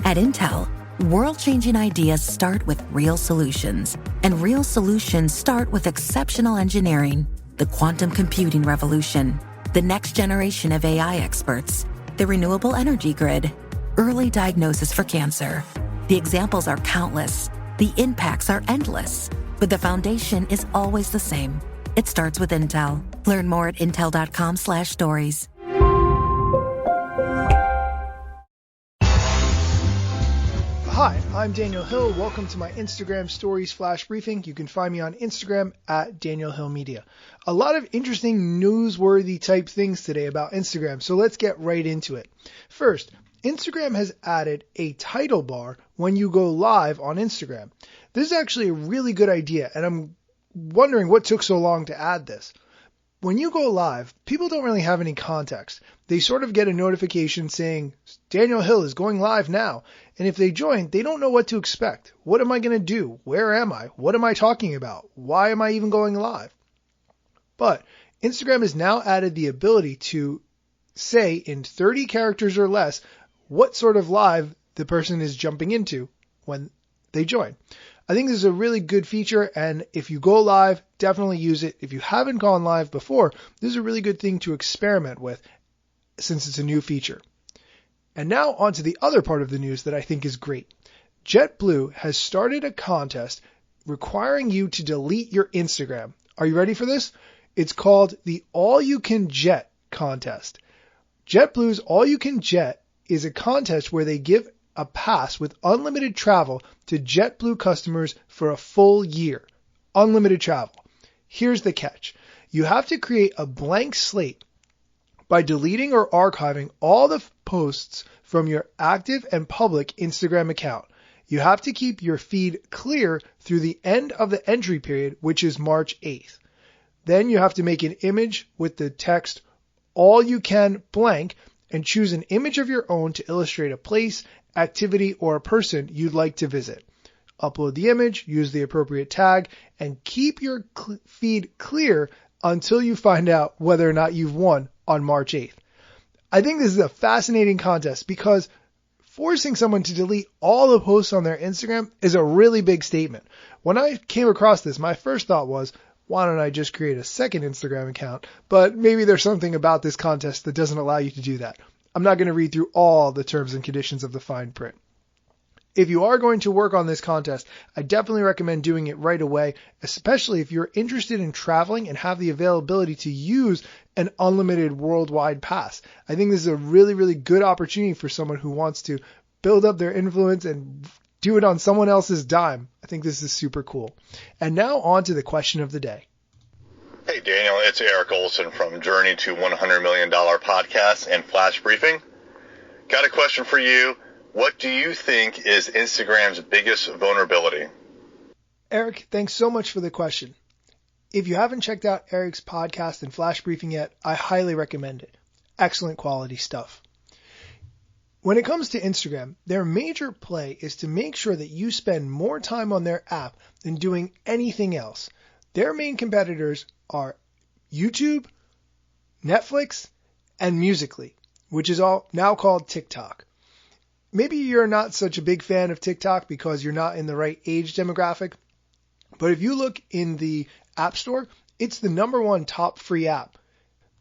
At Intel, world-changing ideas start with real solutions, and real solutions start with exceptional engineering. The quantum computing revolution, the next generation of AI experts, the renewable energy grid, early diagnosis for cancer. The examples are countless, the impacts are endless, but the foundation is always the same. It starts with Intel. Learn more at intel.com/stories. Hi, I'm Daniel Hill. Welcome to my Instagram Stories Flash Briefing. You can find me on Instagram at Daniel Hill Media. A lot of interesting newsworthy type things today about Instagram, so let's get right into it. First, Instagram has added a title bar when you go live on Instagram. This is actually a really good idea, and I'm wondering what took so long to add this. When you go live, people don't really have any context. They sort of get a notification saying, Daniel Hill is going live now. And if they join, they don't know what to expect. What am I going to do? Where am I? What am I talking about? Why am I even going live? But Instagram has now added the ability to say in 30 characters or less what sort of live the person is jumping into when they join. I think this is a really good feature, and if you go live, definitely use it. If you haven't gone live before, this is a really good thing to experiment with since it's a new feature. And now on to the other part of the news that I think is great. JetBlue has started a contest requiring you to delete your Instagram. Are you ready for this? It's called the All You Can Jet contest. JetBlue's All You Can Jet is a contest where they give a pass with unlimited travel to JetBlue customers for a full year. Unlimited travel. Here's the catch. You have to create a blank slate by deleting or archiving all the posts from your active and public Instagram account. You have to keep your feed clear through the end of the entry period, which is March 8th. Then you have to make an image with the text all you can blank and choose an image of your own to illustrate a place, activity, or a person you'd like to visit. Upload the image, use the appropriate tag, and keep your feed clear until you find out whether or not you've won on March 8th. I think this is a fascinating contest because forcing someone to delete all the posts on their Instagram is a really big statement. When I came across this, my first thought was, why don't I just create a second Instagram account? But maybe there's something about this contest that doesn't allow you to do that. I'm not going to read through all the terms and conditions of the fine print. If you are going to work on this contest, I definitely recommend doing it right away, especially if you're interested in traveling and have the availability to use an unlimited worldwide pass. I think this is a really, really good opportunity for someone who wants to build up their influence and do it on someone else's dime. I think this is super cool. And now on to the question of the day. Hey Daniel, it's Eric Olson from Journey to $100 Million podcast and Flash Briefing. Got a question for you. What do you think is Instagram's biggest vulnerability? Eric, thanks so much for the question. If you haven't checked out Eric's podcast and Flash Briefing yet, I highly recommend it. Excellent quality stuff. When it comes to Instagram, their major play is to make sure that you spend more time on their app than doing anything else. Their main competitors are YouTube, Netflix, and Musical.ly, which is all now called TikTok. Maybe you're not such a big fan of TikTok because you're not in the right age demographic, but if you look in the App Store, it's the #1 top free app.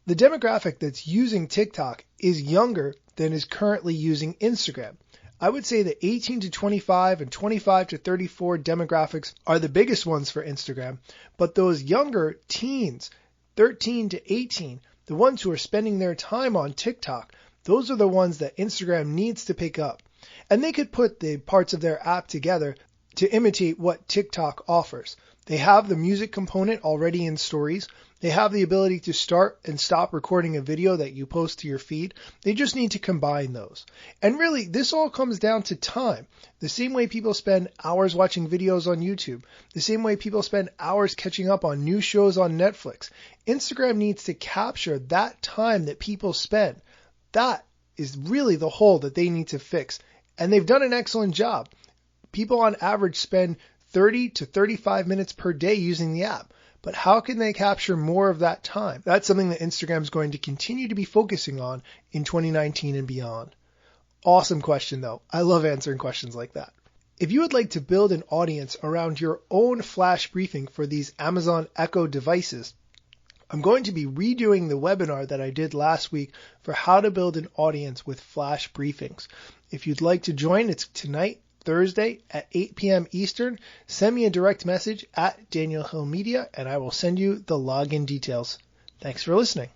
The demographic that's using TikTok is younger than is currently using Instagram. I would say the 18 to 25 and 25 to 34 demographics are the biggest ones for Instagram, but those younger teens, 13 to 18, the ones who are spending their time on TikTok, those are the ones that Instagram needs to pick up. And they could put the parts of their app together to imitate what TikTok offers. They have the music component already in stories. They have the ability to start and stop recording a video that you post to your feed. They just need to combine those. And really, this all comes down to time. The same way people spend hours watching videos on YouTube, the same way people spend hours catching up on new shows on Netflix. Instagram needs to capture that time that people spend. That is really the hole that they need to fix. And they've done an excellent job. People on average spend 30 to 35 minutes per day using the app. But how can they capture more of that time? That's something that Instagram is going to continue to be focusing on in 2019 and beyond. Awesome question, though. I love answering questions like that. If you would like to build an audience around your own flash briefing for these Amazon Echo devices, I'm going to be redoing the webinar that I did last week for how to build an audience with flash briefings. If you'd like to join, it's tonight, Thursday at 8 p.m. Eastern. Send me a direct message at Daniel Hill Media and I will send you the login details. Thanks for listening.